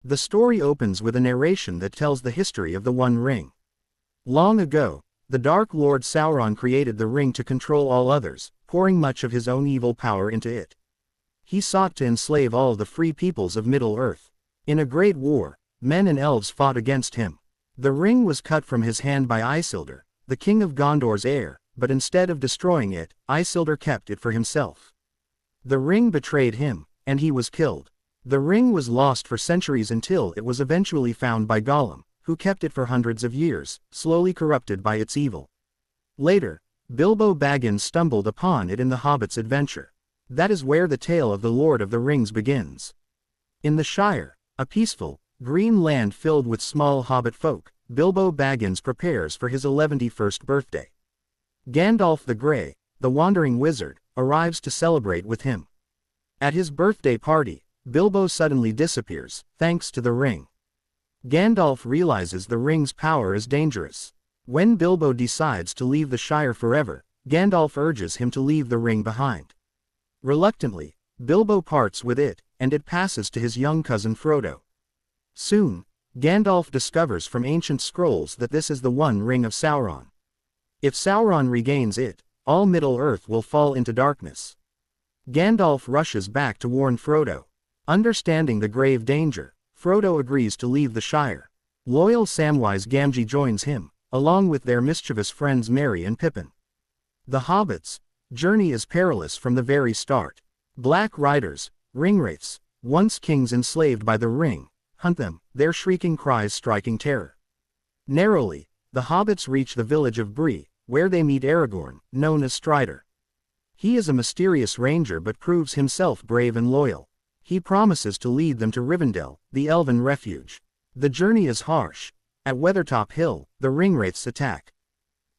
The story opens with a narration that tells the history of the One Ring. Long ago, the Dark Lord Sauron created the ring to control all others, pouring much of his own evil power into it. He sought to enslave all the free peoples of Middle-earth. In a great war, men and elves fought against him. The ring was cut from his hand by Isildur, the king of Gondor's heir, but instead of destroying it, Isildur kept it for himself. The ring betrayed him, and he was killed. The ring was lost for centuries until it was eventually found by Gollum, who kept it for hundreds of years, slowly corrupted by its evil. Later, Bilbo Baggins stumbled upon it in the Hobbit's adventure. That is where the tale of the Lord of the Rings begins. In the Shire, a peaceful, green land filled with small hobbit folk, Bilbo Baggins prepares for his 11th birthday. Gandalf the Grey, the wandering wizard, arrives to celebrate with him. At his birthday party, Bilbo suddenly disappears, thanks to the ring. Gandalf realizes the ring's power is dangerous. When Bilbo decides to leave the Shire forever, Gandalf urges him to leave the ring behind. Reluctantly, Bilbo parts with it, and it passes to his young cousin Frodo. Soon, Gandalf discovers from ancient scrolls that this is the One Ring of Sauron. If Sauron regains it, all Middle-earth will fall into darkness. Gandalf rushes back to warn Frodo. Understanding the grave danger, Frodo agrees to leave the Shire. Loyal Samwise Gamgee joins him, along with their mischievous friends Merry and Pippin. The Hobbits' journey is perilous from the very start. Black Riders, ringwraiths, once kings enslaved by the ring, hunt them, their shrieking cries striking terror. Narrowly, the Hobbits reach the village of Bree, where they meet Aragorn, known as Strider. He is a mysterious ranger but proves himself brave and loyal. He promises to lead them to Rivendell, the elven refuge. The journey is harsh. At Weathertop Hill, the ringwraiths attack.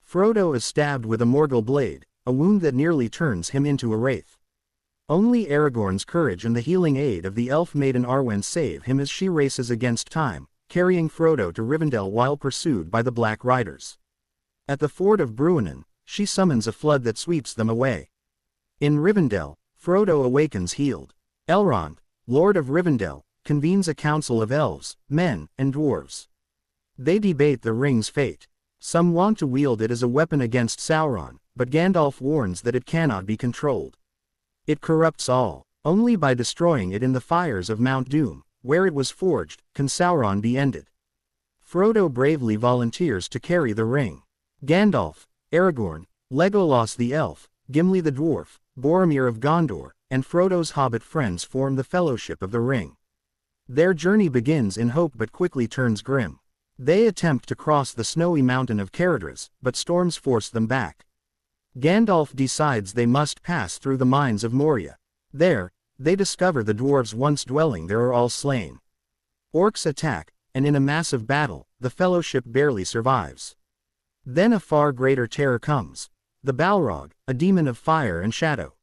Frodo is stabbed with a Morgul blade, a wound that nearly turns him into a wraith. Only Aragorn's courage and the healing aid of the elf maiden Arwen save him as she races against time, carrying Frodo to Rivendell while pursued by the Black Riders. At the ford of Bruinen, she summons a flood that sweeps them away. In Rivendell, Frodo awakens healed. Elrond, Lord of Rivendell, convenes a council of elves, men, and dwarves. They debate the ring's fate. Some want to wield it as a weapon against Sauron, but Gandalf warns that it cannot be controlled. It corrupts all. Only by destroying it in the fires of Mount Doom, where it was forged, can Sauron be ended. Frodo bravely volunteers to carry the ring. Gandalf, Aragorn, Legolas the elf, Gimli the dwarf, Boromir of Gondor, and Frodo's hobbit friends form the Fellowship of the Ring. Their journey begins in hope but quickly turns grim. They attempt to cross the snowy mountain of Caradhras, but storms force them back. Gandalf decides they must pass through the mines of Moria. There, they discover the dwarves once dwelling there are all slain. Orcs attack, and in a massive battle, the Fellowship barely survives. Then a far greater terror comes. The Balrog, a demon of fire and shadow.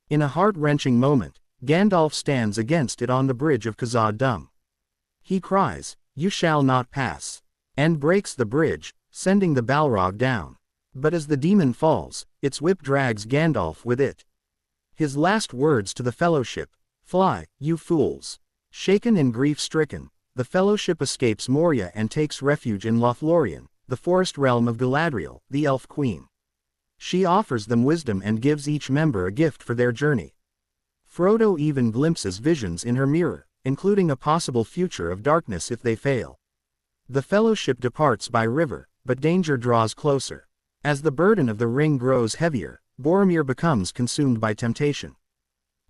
In a heart-wrenching moment, Gandalf stands against it on the bridge of Khazad-dûm. He cries, "You shall not pass," and breaks the bridge, sending the Balrog down. But as the demon falls, its whip drags Gandalf with it. His last words to the Fellowship, "Fly, you fools." Shaken and grief-stricken, the Fellowship escapes Moria and takes refuge in Lothlorien, the forest realm of Galadriel, the Elf Queen. She offers them wisdom and gives each member a gift for their journey. Frodo even glimpses visions in her mirror, including a possible future of darkness if they fail. The Fellowship departs by river, but danger draws closer. As the burden of the ring grows heavier, Boromir becomes consumed by temptation.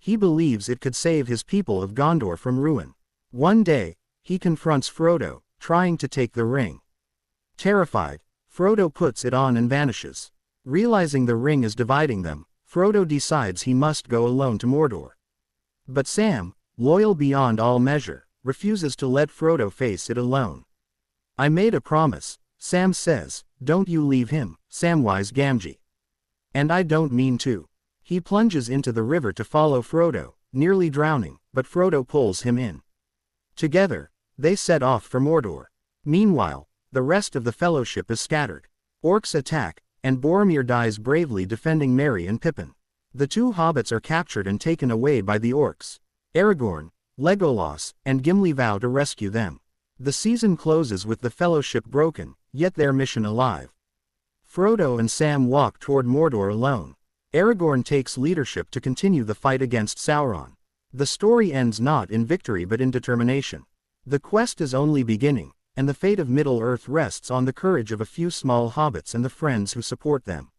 He believes it could save his people of Gondor from ruin. One day, he confronts Frodo, trying to take the ring. Terrified, Frodo puts it on and vanishes. Realizing the ring is dividing them, Frodo decides he must go alone to Mordor. But Sam, loyal beyond all measure, refuses to let Frodo face it alone. "I made a promise," Sam says, "don't you leave him, Samwise Gamgee." "And I don't mean to." He plunges into the river to follow Frodo, nearly drowning, but Frodo pulls him in. Together, they set off for Mordor. Meanwhile, the rest of the Fellowship is scattered. Orcs attack, and Boromir dies bravely defending Merry and Pippin. The two hobbits are captured and taken away by the orcs. Aragorn, Legolas and Gimli vow to rescue them. The season closes with the Fellowship broken, yet their mission alive. Frodo and Sam walk toward Mordor alone. Aragorn takes leadership to continue the fight against Sauron. The story ends not in victory but in determination. The quest is only beginning, and the fate of Middle-earth rests on the courage of a few small hobbits and the friends who support them.